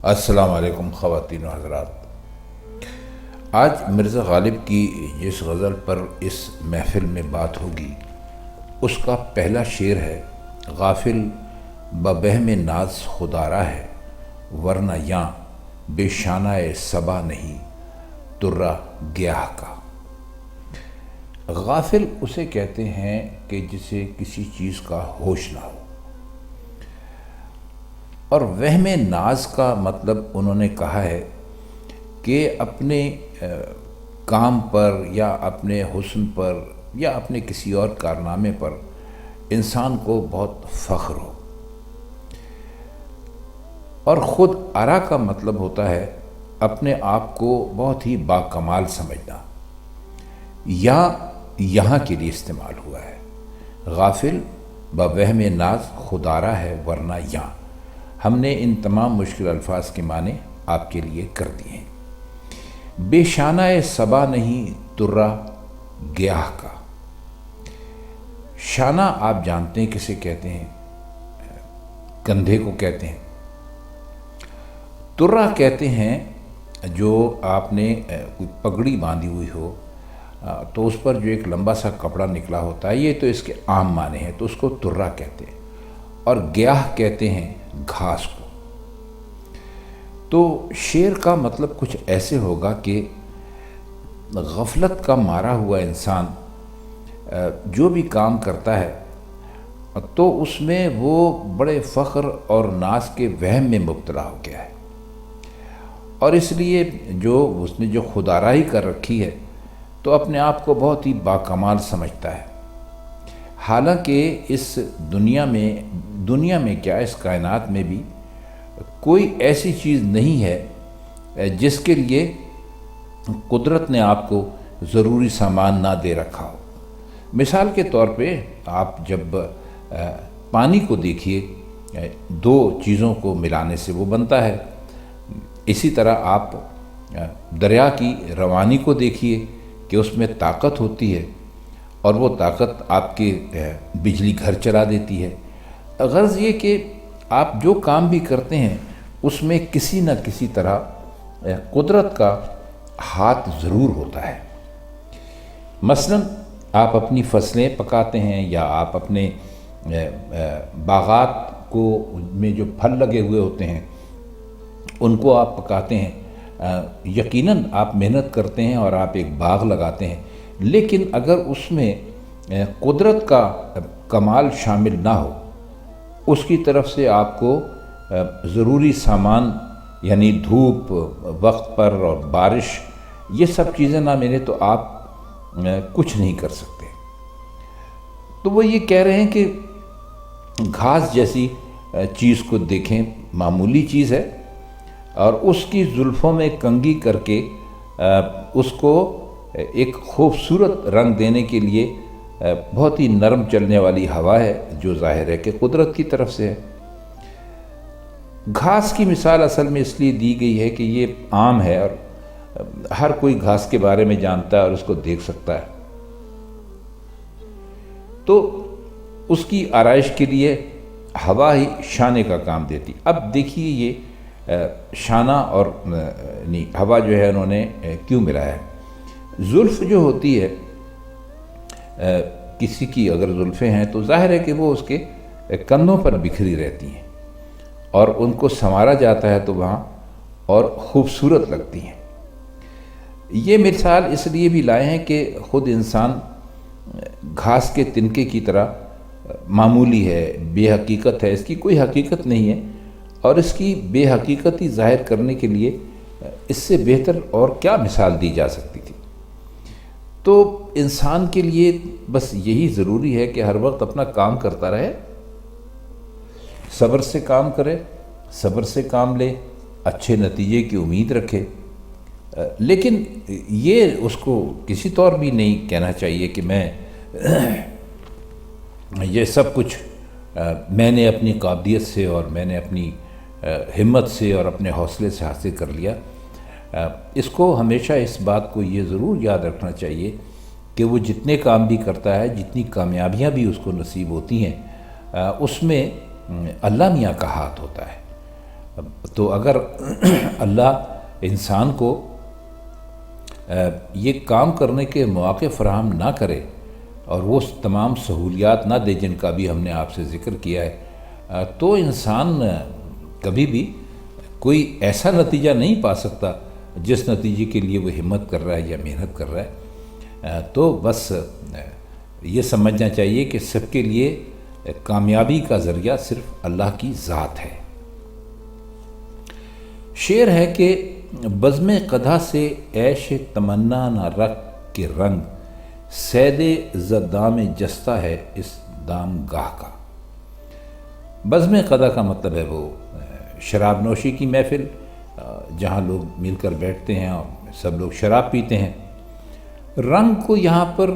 السلام علیکم خواتین و حضرات، آج مرزا غالب کی جس غزل پر اس محفل میں بات ہوگی اس کا پہلا شعر ہے: غافل ببہم ناز خودآرا ہے، ورنہ یاں بے شانہ صبا نہیں ترا گیاہ کا۔ غافل اسے کہتے ہیں کہ جسے کسی چیز کا ہوش نہ ہو، اور وہم ناز کا مطلب انہوں نے کہا ہے کہ اپنے کام پر یا اپنے حسن پر یا اپنے کسی اور کارنامے پر انسان کو بہت فخر ہو، اور خود آرا کا مطلب ہوتا ہے اپنے آپ کو بہت ہی باکمال سمجھنا، یہاں کے لیے استعمال ہوا ہے۔ غافل بوہم ناز خودآرا ہے، ورنہ یاں۔ ہم نے ان تمام مشکل الفاظ کے معنی آپ کے لیے کر دیے ہیں۔ بے شانہ صبا نہیں ترا گیاہ کا۔ شانہ آپ جانتے ہیں کسے کہتے ہیں؟ کندھے کو کہتے ہیں۔ ترا کہتے ہیں جو آپ نے کوئی پگڑی باندھی ہوئی ہو تو اس پر جو ایک لمبا سا کپڑا نکلا ہوتا ہے، یہ تو اس کے عام معنی ہیں، تو اس کو ترا کہتے ہیں۔ اور گیاہ کہتے ہیں گھاس کو۔ تو شعر کا مطلب کچھ ایسے ہوگا کہ غفلت کا مارا ہوا انسان جو بھی کام کرتا ہے تو اس میں وہ بڑے فخر اور ناز کے وہم میں مبتلا ہو گیا ہے، اور اس لیے اس نے جو خودآرائی کر رکھی ہے تو اپنے آپ کو بہت ہی باکمال سمجھتا ہے۔ حالانکہ اس دنیا میں کیا، اس کائنات میں بھی کوئی ایسی چیز نہیں ہے جس کے لیے قدرت نے آپ کو ضروری سامان نہ دے رکھا ہو۔ مثال کے طور پہ آپ جب پانی کو دیکھیے، دو چیزوں کو ملانے سے وہ بنتا ہے۔ اسی طرح آپ دریا کی روانی کو دیکھیے کہ اس میں طاقت ہوتی ہے، اور وہ طاقت آپ کے بجلی گھر چلا دیتی ہے۔ غرض یہ کہ آپ جو کام بھی کرتے ہیں اس میں کسی نہ کسی طرح قدرت کا ہاتھ ضرور ہوتا ہے۔ مثلا آپ اپنی فصلیں پکاتے ہیں، یا آپ اپنے باغات کو میں جو پھل لگے ہوئے ہوتے ہیں ان کو آپ پکاتے ہیں۔ یقیناً آپ محنت کرتے ہیں اور آپ ایک باغ لگاتے ہیں، لیکن اگر اس میں قدرت کا کمال شامل نہ ہو، اس کی طرف سے آپ کو ضروری سامان یعنی دھوپ وقت پر اور بارش، یہ سب چیزیں نہ ملے تو آپ کچھ نہیں کر سکتے۔ تو وہ یہ کہہ رہے ہیں کہ گھاس جیسی چیز کو دیکھیں، معمولی چیز ہے، اور اس کی زلفوں میں کنگھی کر کے اس کو ایک خوبصورت رنگ دینے کے لیے بہت ہی نرم چلنے والی ہوا ہے، جو ظاہر ہے کہ قدرت کی طرف سے ہے۔ گھاس کی مثال اصل میں اس لیے دی گئی ہے کہ یہ عام ہے اور ہر کوئی گھاس کے بارے میں جانتا ہے اور اس کو دیکھ سکتا ہے، تو اس کی آرائش کے لیے ہوا ہی شانے کا کام دیتی۔ اب دیکھیے یہ شانہ اور ہوا جو ہے انہوں نے کیوں ملایا ہے۔ زلف جو ہوتی ہے، کسی کی اگر زلفیں ہیں تو ظاہر ہے کہ وہ اس کے کندھوں پر بکھری رہتی ہیں، اور ان کو سنوارا جاتا ہے تو وہاں اور خوبصورت لگتی ہیں۔ یہ مثال اس لیے بھی لائے ہیں کہ خود انسان گھاس کے تنکے کی طرح معمولی ہے، بے حقیقت ہے، اس کی کوئی حقیقت نہیں ہے، اور اس کی بے حقیقتی ظاہر کرنے کے لیے اس سے بہتر اور کیا مثال دی جا سکتی تھی۔ تو انسان کے لیے بس یہی ضروری ہے کہ ہر وقت اپنا کام کرتا رہے، صبر سے کام کرے، صبر سے کام لے، اچھے نتیجے کی امید رکھے، لیکن یہ اس کو کسی طور بھی نہیں کہنا چاہیے کہ میں یہ سب کچھ میں نے اپنی قابلیت سے اور میں نے اپنی ہمت سے اور اپنے حوصلے سے حاصل کر لیا۔ اس کو ہمیشہ اس بات کو یہ ضرور یاد رکھنا چاہیے کہ وہ جتنے کام بھی کرتا ہے، جتنی کامیابیاں بھی اس کو نصیب ہوتی ہیں، اس میں اللہ میاں کا ہاتھ ہوتا ہے۔ تو اگر اللہ انسان کو یہ کام کرنے کے مواقع فراہم نہ کرے اور وہ تمام سہولیات نہ دے جن کا بھی ہم نے آپ سے ذکر کیا ہے، تو انسان کبھی بھی کوئی ایسا نتیجہ نہیں پا سکتا جس نتیجے کے لیے وہ ہمت کر رہا ہے یا محنت کر رہا ہے۔ تو بس یہ سمجھنا چاہیے کہ سب کے لیے کامیابی کا ذریعہ صرف اللہ کی ذات ہے۔ شعر ہے کہ بزم قدح سے عیش تمنا نہ رکھ کے رنگ، صید ز دام جستہ ہے اس دام گاہ کا۔ بزم قدح کا مطلب ہے وہ شراب نوشی کی محفل، جہاں لوگ مل کر بیٹھتے ہیں اور سب لوگ شراب پیتے ہیں۔ رنگ کو یہاں پر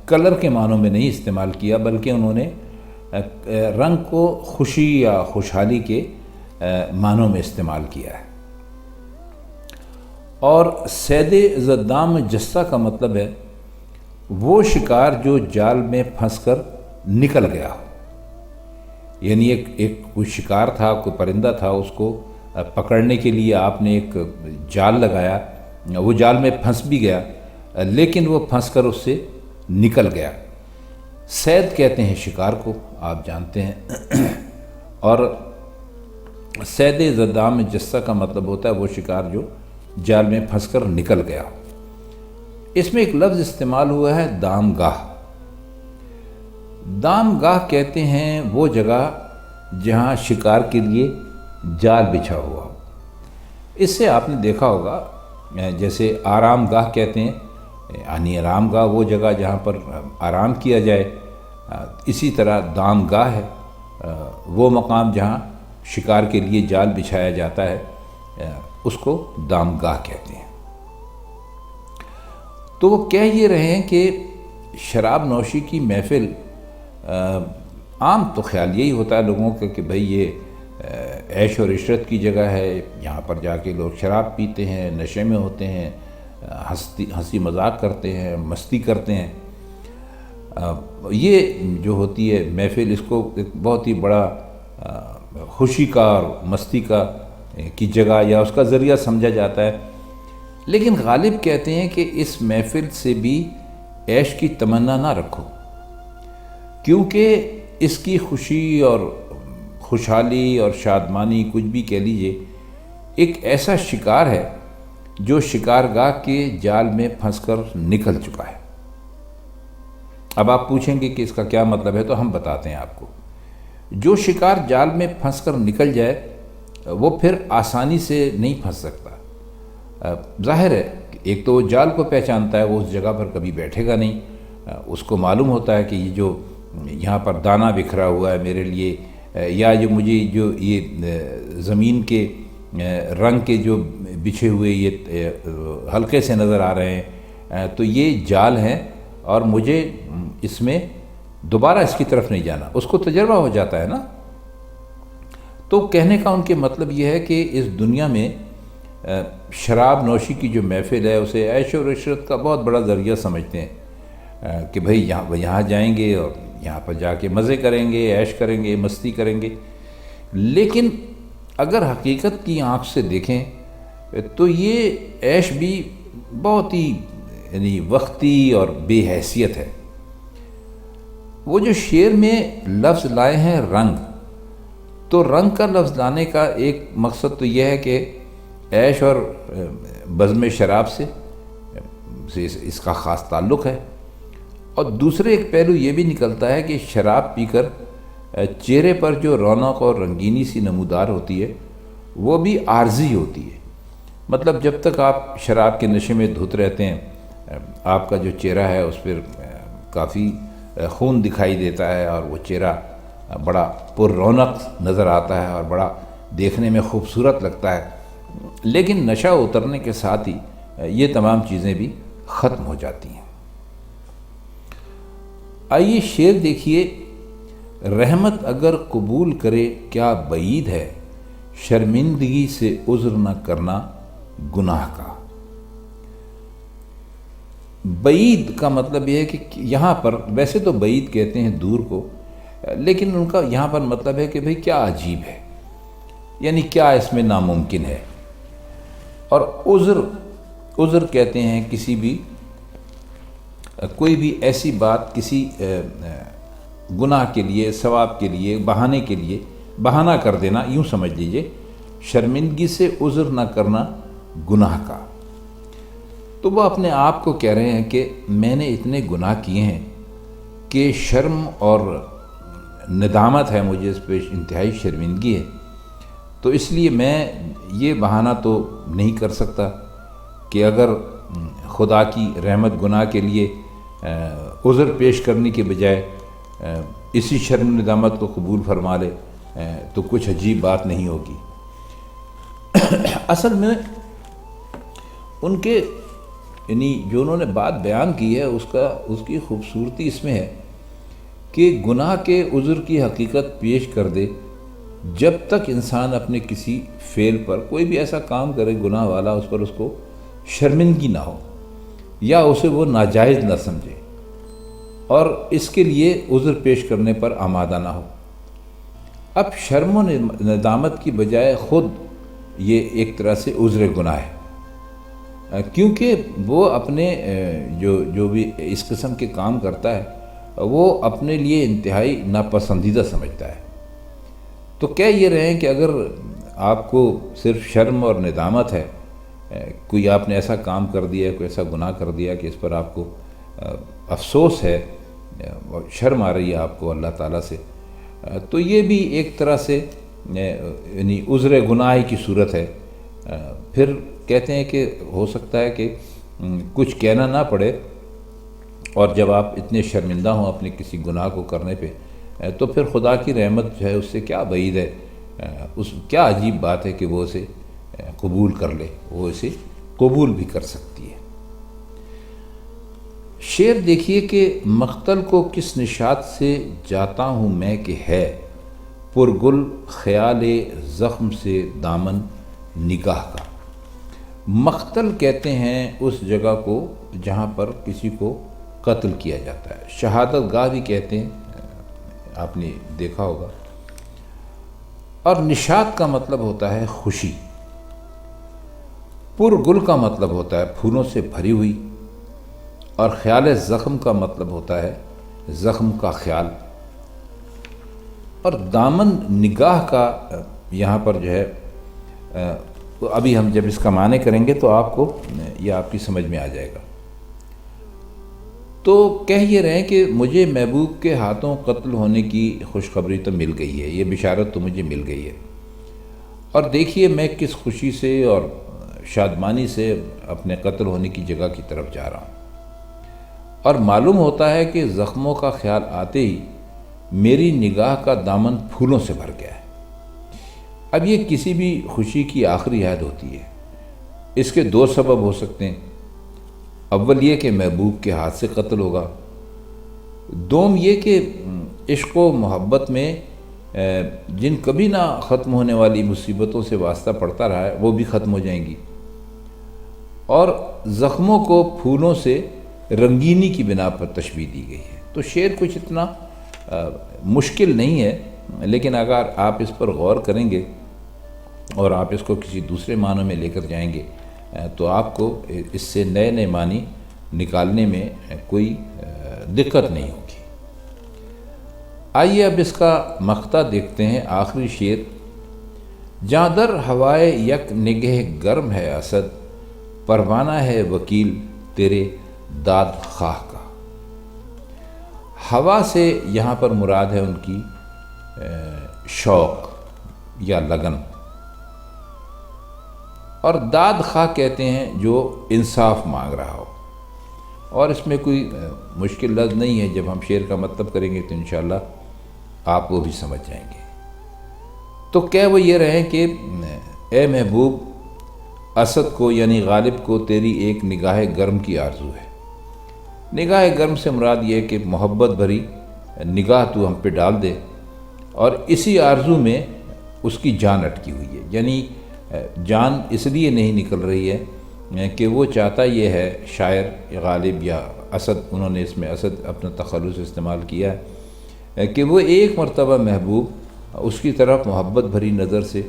کلر کے معنوں میں نہیں استعمال کیا، بلکہ انہوں نے رنگ کو خوشی یا خوشحالی کے معنوں میں استعمال کیا ہے۔ اور صید ز دام جستہ کا مطلب ہے وہ شکار جو جال میں پھنس کر نکل گیا ہو، یعنی ایک کوئی شکار تھا، کوئی پرندہ تھا، اس کو پکڑنے کے لیے آپ نے ایک جال لگایا، وہ جال میں پھنس بھی گیا لیکن وہ پھنس کر اس سے نکل گیا۔ صید کہتے ہیں شکار کو، آپ جانتے ہیں۔ اور صید ز دام جستہ کا مطلب ہوتا ہے وہ شکار جو جال میں پھنس کر نکل گیا۔ اس میں ایک لفظ استعمال ہوا ہے دام گاہ۔ دام گاہ کہتے ہیں وہ جگہ جہاں شکار کے لیے جال بچھا ہوا ہو۔ اس سے آپ نے دیکھا ہوگا جیسے آرام گاہ کہتے ہیں، یعنی آرام گاہ وہ جگہ جہاں پر آرام کیا جائے، اسی طرح دام گاہ ہے وہ مقام جہاں شکار کے لیے جال بچھایا جاتا ہے، اس کو دام گاہ کہتے ہیں۔ تو وہ کہہ یہ رہے ہیں کہ شراب نوشی کی محفل، عام تو خیال یہی ہوتا ہے لوگوں کا کہ بھئی یہ عیش اور عشرت کی جگہ ہے، یہاں پر جا کے لوگ شراب پیتے ہیں، نشے میں ہوتے ہیں، ہنسی مذاق کرتے ہیں، مستی کرتے ہیں۔ یہ جو ہوتی ہے محفل، اس کو ایک بہت ہی بڑا خوشی کا اور مستی کا کی جگہ یا اس کا ذریعہ سمجھا جاتا ہے۔ لیکن غالب کہتے ہیں کہ اس محفل سے بھی عیش کی تمنا نہ رکھو، کیونکہ اس کی خوشی اور خوشحالی اور شادمانی کچھ بھی کہہ لیجئے، ایک ایسا شکار ہے جو شکارگاہ کے جال میں پھنس کر نکل چکا ہے۔ اب آپ پوچھیں گے کہ اس کا کیا مطلب ہے، تو ہم بتاتے ہیں آپ کو۔ جو شکار جال میں پھنس کر نکل جائے وہ پھر آسانی سے نہیں پھنس سکتا۔ ظاہر ہے ایک تو وہ جال کو پہچانتا ہے، وہ اس جگہ پر کبھی بیٹھے گا نہیں، اس کو معلوم ہوتا ہے کہ یہ جو یہاں پر دانہ بکھرا ہوا ہے میرے لیے، یا جو مجھے جو یہ زمین کے رنگ کے جو بچھے ہوئے یہ حلقے سے نظر آ رہے ہیں، تو یہ جال ہیں اور مجھے اس میں دوبارہ اس کی طرف نہیں جانا، اس کو تجربہ ہو جاتا ہے نا۔ تو کہنے کا ان کے مطلب یہ ہے کہ اس دنیا میں شراب نوشی کی جو محفل ہے اسے عیش و عشرت کا بہت بڑا ذریعہ سمجھتے ہیں کہ بھئی یہاں جائیں گے اور یہاں پر جا کے مزے کریں گے، عیش کریں گے، مستی کریں گے۔ لیکن اگر حقیقت کی آنکھ سے دیکھیں تو یہ عیش بھی بہت ہی یعنی وقتی اور بے حیثیت ہے۔ وہ جو شعر میں لفظ لائے ہیں رنگ، تو رنگ کا لفظ لانے کا ایک مقصد تو یہ ہے کہ عیش اور بزم شراب سے اس کا خاص تعلق ہے، اور دوسرے ایک پہلو یہ بھی نکلتا ہے کہ شراب پی کر چہرے پر جو رونق اور رنگینی سی نمودار ہوتی ہے وہ بھی عارضی ہوتی ہے۔ مطلب جب تک آپ شراب کے نشے میں دھت رہتے ہیں، آپ کا جو چہرہ ہے اس پر کافی خون دکھائی دیتا ہے اور وہ چہرہ بڑا پر رونق نظر آتا ہے اور بڑا دیکھنے میں خوبصورت لگتا ہے، لیکن نشہ اترنے کے ساتھ ہی یہ تمام چیزیں بھی ختم ہو جاتی ہیں۔ آئیے شعر دیکھیے، رحمت اگر قبول کرے کیا بعید ہے، شرمندگی سے عذر نہ کرنا گناہ کا۔ بعید کا مطلب یہ ہے کہ یہاں پر ویسے تو بعید کہتے ہیں دور کو، لیکن ان کا یہاں پر مطلب ہے کہ بھئی کیا عجیب ہے، یعنی کیا اس میں ناممکن ہے؟ اور عذر کہتے ہیں کسی بھی کوئی بھی ایسی بات کسی گناہ کے لیے، ثواب کے لیے، بہانے کے لیے بہانہ کر دینا، یوں سمجھ لیجئے شرمندگی سے عذر نہ کرنا گناہ کا۔ تو وہ اپنے آپ کو کہہ رہے ہیں کہ میں نے اتنے گناہ کیے ہیں کہ شرم اور ندامت ہے مجھے، اس پہ انتہائی شرمندگی ہے، تو اس لیے میں یہ بہانہ تو نہیں کر سکتا کہ اگر خدا کی رحمت گناہ کے لیے عذر پیش کرنے کے بجائے اسی شرم ندامت کو قبول فرما لے تو کچھ عجیب بات نہیں ہوگی۔ اصل میں ان کے یعنی جو انہوں نے بات بیان کی ہے اس کی خوبصورتی اس میں ہے کہ گناہ کے عذر کی حقیقت پیش کر دے جب تک انسان اپنے کسی فعل پر کوئی بھی ایسا کام کرے گناہ والا، اس پر اس کو شرمندگی نہ ہو یا اسے وہ ناجائز نہ سمجھے اور اس کے لیے عذر پیش کرنے پر آمادہ نہ ہو۔ اب شرم و ندامت کی بجائے خود یہ ایک طرح سے عذر گناہ ہے، کیونکہ وہ اپنے جو بھی اس قسم کے کام کرتا ہے وہ اپنے لیے انتہائی ناپسندیدہ سمجھتا ہے۔ تو کہہ یہ رہے ہیں کہ اگر آپ کو صرف شرم اور ندامت ہے، کوئی آپ نے ایسا کام کر دیا، کوئی ایسا گناہ کر دیا کہ اس پر آپ کو افسوس ہے، شرم آ رہی ہے آپ کو اللہ تعالیٰ سے، تو یہ بھی ایک طرح سے یعنی عذر گناہ کی صورت ہے۔ پھر کہتے ہیں کہ ہو سکتا ہے کہ کچھ کہنا نہ پڑے، اور جب آپ اتنے شرمندہ ہوں اپنے کسی گناہ کو کرنے پہ تو پھر خدا کی رحمت جو ہے اس سے کیا بعید ہے، کیا عجیب بات ہے کہ وہ اسے قبول کر لے، وہ اسے قبول بھی کر سکتی ہے۔ شعر دیکھیے کہ مقتل کو کس نشاط سے جاتا ہوں میں کہ ہے، پرگل خیال زخم سے دامن نگاہ کا۔ مقتل کہتے ہیں اس جگہ کو جہاں پر کسی کو قتل کیا جاتا ہے، شہادت گاہ بھی کہتے ہیں، آپ نے دیکھا ہوگا۔ اور نشاط کا مطلب ہوتا ہے خوشی، پرگل کا مطلب ہوتا ہے پھولوں سے بھری ہوئی، اور خیال زخم کا مطلب ہوتا ہے زخم کا خیال، اور دامن نگاہ کا یہاں پر جو ہے ابھی ہم جب اس کا معنی کریں گے تو آپ کو یہ آپ کی سمجھ میں آ جائے گا۔ تو کہہ یہ رہے ہیں کہ مجھے محبوب کے ہاتھوں قتل ہونے کی خوشخبری تو مل گئی ہے، یہ بشارت تو مجھے مل گئی ہے، اور دیکھیے میں کس خوشی سے اور شادمانی سے اپنے قتل ہونے کی جگہ کی طرف جا رہا ہوں، اور معلوم ہوتا ہے کہ زخموں کا خیال آتے ہی میری نگاہ کا دامن پھولوں سے بھر گیا ہے۔ اب یہ کسی بھی خوشی کی آخری حد ہوتی ہے، اس کے دو سبب ہو سکتے ہیں، اول یہ کہ محبوب کے ہاتھ سے قتل ہوگا، دوم یہ کہ عشق و محبت میں جن کبھی نہ ختم ہونے والی مصیبتوں سے واسطہ پڑتا رہا ہے وہ بھی ختم ہو جائیں گی، اور زخموں کو پھولوں سے رنگینی کی بنا پر تشبیہ دی گئی ہے۔ تو شعر کچھ اتنا مشکل نہیں ہے، لیکن اگر آپ اس پر غور کریں گے اور آپ اس کو کسی دوسرے معنوں میں لے کر جائیں گے تو آپ کو اس سے نئے نئے معنی نکالنے میں کوئی دقت نہیں ہوگی۔ آئیے اب اس کا مقطع دیکھتے ہیں، آخری شعر۔ جاں در ہوائے یک نگہ گرم ہے اسد، پروانہ ہے وکیل تیرے داد خواہ کا۔ ہوا سے یہاں پر مراد ہے ان کی شوق یا لگن، اور داد خواہ کہتے ہیں جو انصاف مانگ رہا ہو، اور اس میں کوئی مشکل لفظ نہیں ہے، جب ہم شعر کا مطلب کریں گے تو انشاءاللہ آپ وہ بھی سمجھ جائیں گے۔ تو کہہ وہ یہ رہے کہ اے محبوب، اسد کو یعنی غالب کو تیری ایک نگاہ گرم کی آرزو ہے۔ نگاہ گرم سے مراد یہ کہ محبت بھری نگاہ تو ہم پہ ڈال دے، اور اسی آرزو میں اس کی جان اٹکی ہوئی ہے، یعنی جان اس لیے نہیں نکل رہی ہے کہ وہ چاہتا یہ ہے، شاعر غالب یا اسد، انہوں نے اس میں اسد اپنا تخلص استعمال کیا ہے، کہ وہ ایک مرتبہ محبوب اس کی طرف محبت بھری نظر سے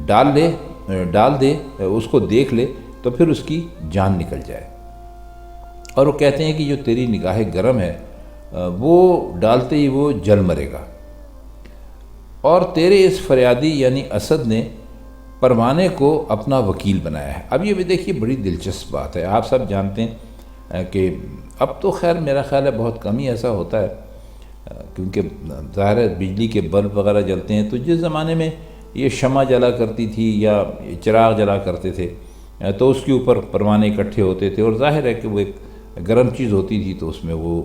ڈال دے اس کو دیکھ لے تو پھر اس کی جان نکل جائے۔ اور وہ کہتے ہیں کہ جو تیری نگاہ گرم ہے وہ ڈالتے ہی وہ جل مرے گا۔ اور تیرے اس فریادی یعنی اسد نے پروانے کو اپنا وکیل بنایا ہے۔ اب یہ بھی دیکھیے بڑی دلچسپ بات ہے۔ آپ سب جانتے ہیں کہ اب تو خیر میرا خیال ہے بہت کم ہی ایسا ہوتا ہے، کیونکہ ظاہر ہے بجلی کے بلب وغیرہ جلتے ہیں، تو جس زمانے میں یہ شمع جلا کرتی تھی یا چراغ جلا کرتے تھے تو اس کے اوپر پروانے اکٹھے ہوتے تھے، اور ظاہر ہے کہ وہ ایک گرم چیز ہوتی تھی تو اس میں وہ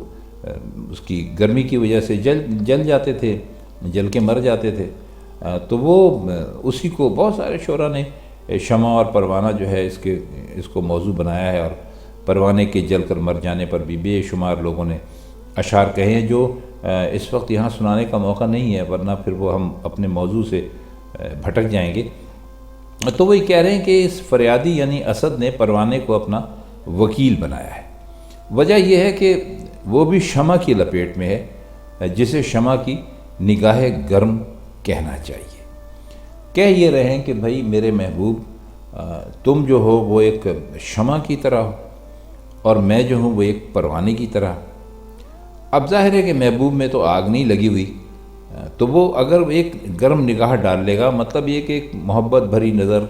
اس کی گرمی کی وجہ سے جل جاتے تھے، جل کے مر جاتے تھے۔ تو وہ اسی کو بہت سارے شعراء نے شمع اور پروانہ جو ہے اس کو موضوع بنایا ہے، اور پروانے کے جل کر مر جانے پر بھی بے شمار لوگوں نے اشعار کہے ہیں جو اس وقت یہاں سنانے کا موقع نہیں ہے، ورنہ پھر وہ ہم اپنے موضوع سے بھٹک جائیں گے۔ تو وہی کہہ رہے ہیں کہ اس فریادی یعنی اسد نے پروانے کو اپنا وکیل بنایا ہے۔ وجہ یہ ہے کہ وہ بھی شمع کی لپیٹ میں ہے، جسے شمع کی نگاہ گرم کہنا چاہیے۔ کہہ یہ رہے ہیں کہ بھائی میرے محبوب تم جو ہو وہ ایک شمع کی طرح ہو، اور میں جو ہوں وہ ایک پروانے کی طرح۔ اب ظاہر ہے کہ محبوب میں تو آگ نہیں لگی ہوئی، تو وہ اگر ایک گرم نگاہ ڈال لے گا، مطلب یہ کہ ایک محبت بھری نظر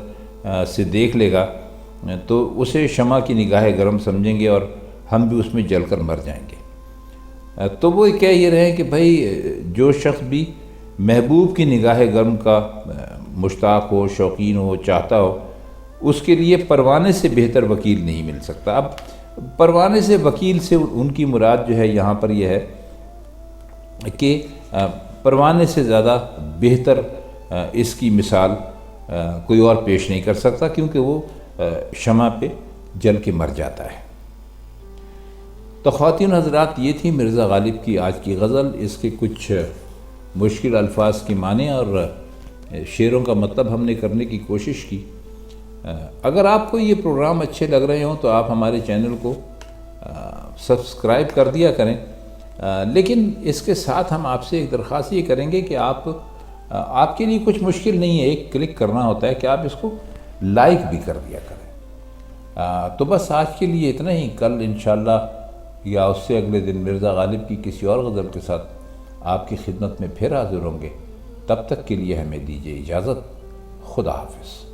سے دیکھ لے گا، تو اسے شمع کی نگاہ گرم سمجھیں گے اور ہم بھی اس میں جل کر مر جائیں گے۔ تو وہ کہہ یہ رہے ہیں کہ بھائی جو شخص بھی محبوب کی نگاہ گرم کا مشتاق ہو، شوقین ہو، چاہتا ہو، اس کے لیے پروانے سے بہتر وکیل نہیں مل سکتا۔ اب پروانے سے وکیل سے ان کی مراد جو ہے یہاں پر یہ ہے کہ پروانے سے زیادہ بہتر اس کی مثال کوئی اور پیش نہیں کر سکتا، کیونکہ وہ شمع پہ جل کے مر جاتا ہے۔ تو خواتین حضرات، یہ تھی مرزا غالب کی آج کی غزل۔ اس کے کچھ مشکل الفاظ کی معنی اور شعروں کا مطلب ہم نے کرنے کی کوشش کی۔ اگر آپ کو یہ پروگرام اچھے لگ رہے ہوں تو آپ ہمارے چینل کو سبسکرائب کر دیا کریں، لیکن اس کے ساتھ ہم آپ سے ایک درخواست یہ کریں گے کہ آپ کے لیے کچھ مشکل نہیں ہے، ایک کلک کرنا ہوتا ہے کہ آپ اس کو لائک بھی کر دیا کریں۔ تو بس آج کے لیے اتنا ہی۔ کل انشاءاللہ یا اس سے اگلے دن مرزا غالب کی کسی اور غزل کے ساتھ آپ کی خدمت میں پھر حاضر ہوں گے۔ تب تک کے لیے ہمیں دیجیے اجازت۔ خدا حافظ۔